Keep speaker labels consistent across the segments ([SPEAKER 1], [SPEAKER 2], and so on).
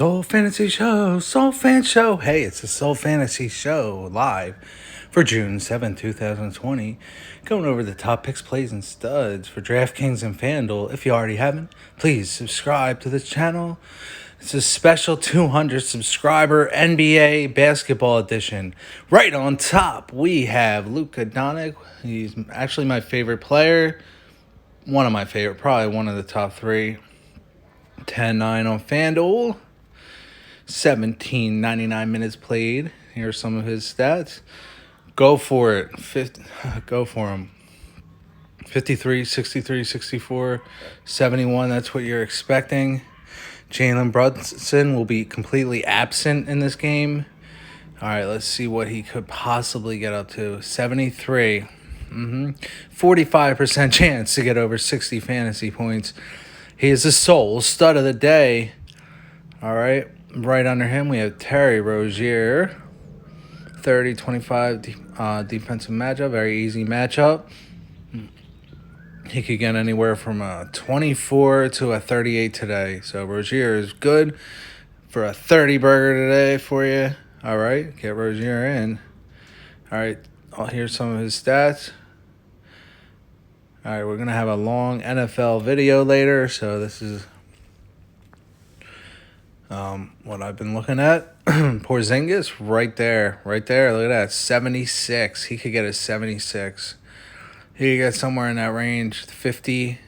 [SPEAKER 1] Soul Fantasy Show, Soul Fan Show. Hey, it's a Soul Fantasy Show live for June 7th, 2020. Going over the top picks, plays, and studs for Draftkings and Fanduel. If you already haven't, please subscribe to this channel. It's a special 200 subscriber NBA basketball edition. Right on top, we have Mcdonald. He's actually my favorite player. One of my favorite, probably one of the top three. 10-9 on Fanduel. 17.99 minutes played. Here's some of his stats. Go for it. Go for him. 53, 63, 64, 71. That's what you're expecting. Jalen Brunson will be completely absent in this game. All right, let's see what he could possibly get up to. 73. 45% chance to get over 60 fantasy points. He is the sole stud of the day. All right. Right under him, we have Terry Rozier. 30-25 defensive matchup. Very easy matchup. He could get anywhere from a 24 to a 38 today. So Rozier is good for a 30 burger today for you. All right. Get Rozier in. All right. Here's some of his stats. All right. We're going to have a long NFL video later. So this is what I've been looking at. Porzingis, right there. Look at that, 76. He could get a 76. He could get somewhere in that range, 50,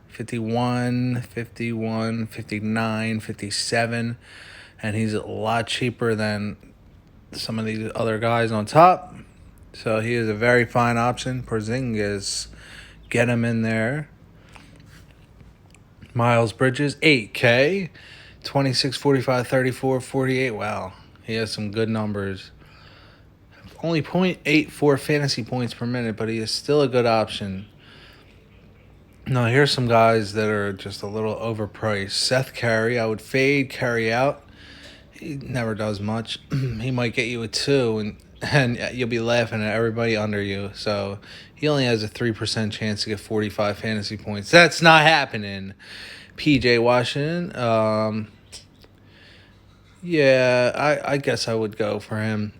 [SPEAKER 1] 51, 51, 59, 57. And he's a lot cheaper than some of these other guys on top. So he is a very fine option. Porzingis, get him in there. Miles Bridges, 8K. 26, 45, 34, 48. Wow, he has some good numbers. Only 0.84 fantasy points per minute, but he is still a good option. Now, here's some guys that are just a little overpriced. Seth Carey, I would fade Carey out. He never does much. He might get you a 2, and you'll be laughing at everybody under you. So he only has a 3% chance to get 45 fantasy points. That's not happening. PJ Washington, yeah, I guess I would go for him.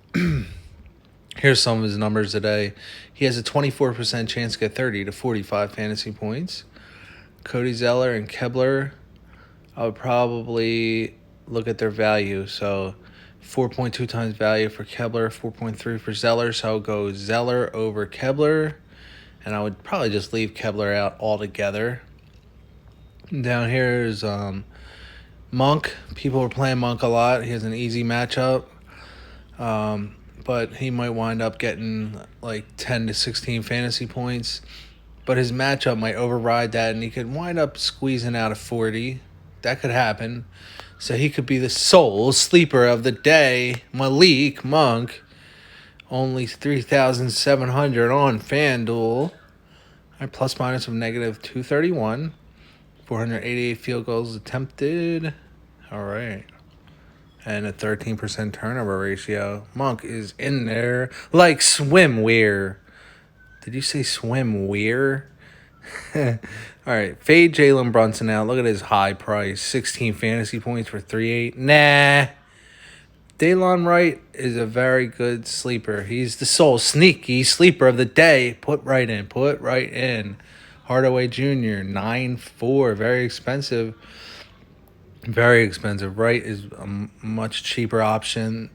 [SPEAKER 1] Here's some of his numbers today. He has a 24% chance to get 30 to 45 fantasy points. Cody Zeller and Kebler, I would probably look at their value. So 4.2 times value for Kebler, 4.3 for Zeller. So I would go Zeller over Kebler. And I would probably just leave Kebler out altogether. Down here is Monk. People are playing Monk a lot. He has an easy matchup. But he might wind up getting like 10 to 16 fantasy points. But his matchup might override that, and he could wind up squeezing out a 40. That could happen. So he could be the sole sleeper of the day. Malik Monk. Only 3,700 on FanDuel. Plus minus of negative 231. 488 field goals attempted. All right. And a 13% turnover ratio. Monk is in there like swimwear. Did you say swimwear? All right. Fade Jalen Brunson out. Look at his high price. 16 fantasy points for 3.8. Nah. Daylon Wright is a very good sleeper. He's the sole sneaky sleeper of the day. Put right in. Hardaway Jr., 9.4. Very expensive. Wright is a much cheaper option.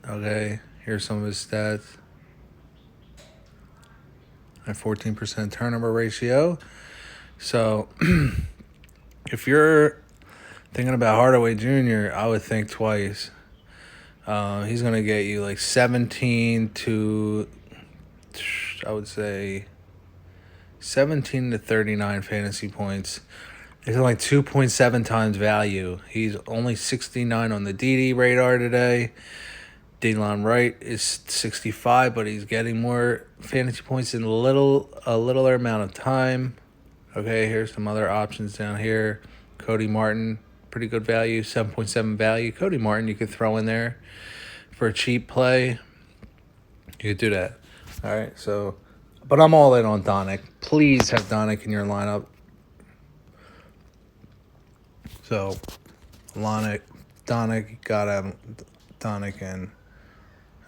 [SPEAKER 1] Okay, here's some of his stats. A 14% turnover ratio. So, if you're thinking about Hardaway Jr., I would think twice. He's going to get you like 17 to, I would say, 17 to 39 fantasy points. It's like 2.7 times value. He's only 69 on the DD radar today. Daylon Wright is 65, but he's getting more fantasy points in a littler amount of time. Okay, here's some other options down here. Cody Martin, pretty good value, 7.7 value. Cody Martin you could throw in there for a cheap play. You could do that. All right, so, but I'm all in on Donick. Please have Donick in your lineup. So, Donick, Donick, got him. Donick in.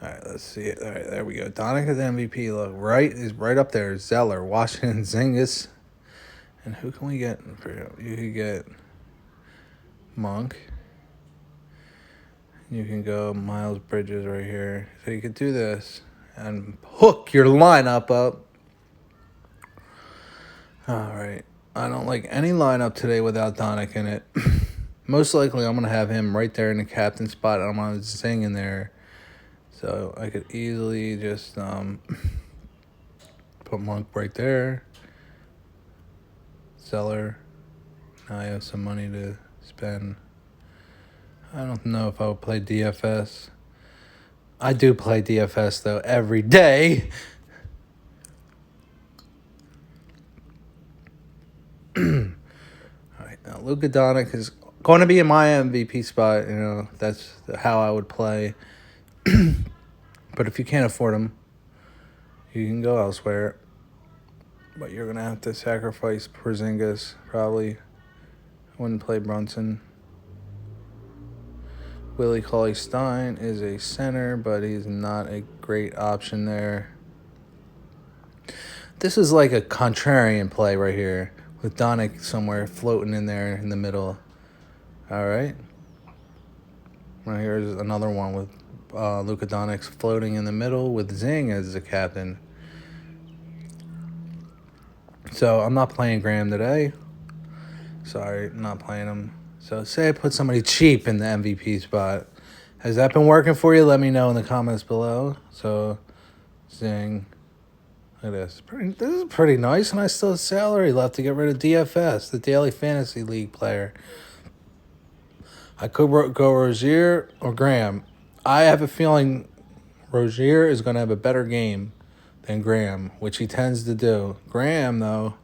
[SPEAKER 1] All right, let's see it. All right, there we go. Donick is MVP. Look, is right up there. Zeller, Washington, Zingis. And who can we get for you? You could get Monk. You can go Miles Bridges right here. So you could do this and hook your lineup up. All right. I don't like any lineup today without Donick in it. Most likely I'm going to have him right there in the captain spot. I'm going to Zing in there. So I could easily just put Monk right there. Seller. Now I have some money to spend. I don't know if I would play DFS. I do play DFS, though, every day. All right, now Luka Doncic is going to be in my MVP spot. You know, that's how I would play. But if you can't afford him, you can go elsewhere. But you're going to have to sacrifice Porzingis, probably. I wouldn't play Brunson. Willie Cauley-Stein is a center, but he's not a great option there. This is like a contrarian play right here, with Donick somewhere floating in there in the middle. All right. Right here's another one with Luka Doncic floating in the middle with Zing as the captain. So I'm not playing Graham today. Sorry, I'm not playing him. So say I put somebody cheap in the MVP spot. Has that been working for you? Let me know in the comments below. So Zing. Look at this. This is pretty nice, and I still have salary left to get rid of DFS, the Daily Fantasy League player. I could go Rozier or Graham. I have a feeling Rozier is going to have a better game than Graham, which he tends to do. Graham, though,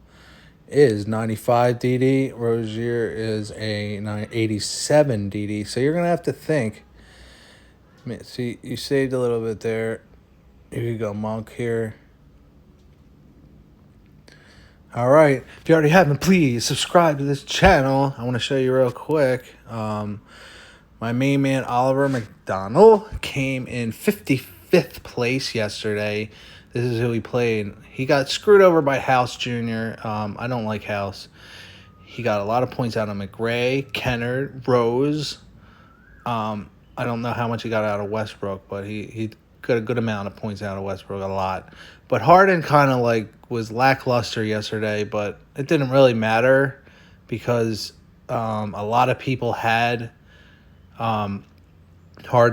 [SPEAKER 1] is 95 DD. Rozier is a 87 DD. So you're going to have to think. See, you saved a little bit there. You could go Monk here. All right. If you already haven't, please subscribe to this channel. I want to show you real quick. My main man, Oliver Mcdonald, came in 55th place yesterday. This is who he played. He got screwed over by House Jr. I don't like House. He got a lot of points out of McRae, Kennard, Rose. I don't know how much he got out of Westbrook, but he got a good amount of points out of Westbrook, a lot. But Harden kind of was lackluster yesterday, but it didn't really matter because a lot of people had Harden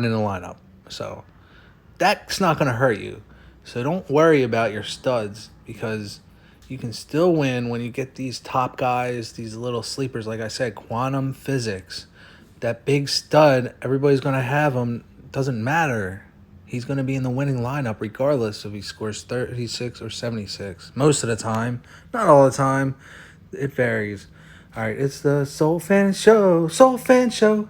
[SPEAKER 1] in the lineup. So that's not going to hurt you. So don't worry about your studs because you can still win when you get these top guys, these little sleepers. Like I said, quantum physics. That big stud, everybody's going to have him. Doesn't matter. He's going to be in the winning lineup regardless if he scores 36 or 76. Most of the time. Not all the time. It varies. All right, it's the Soul Fan Show. Soul Fan Show.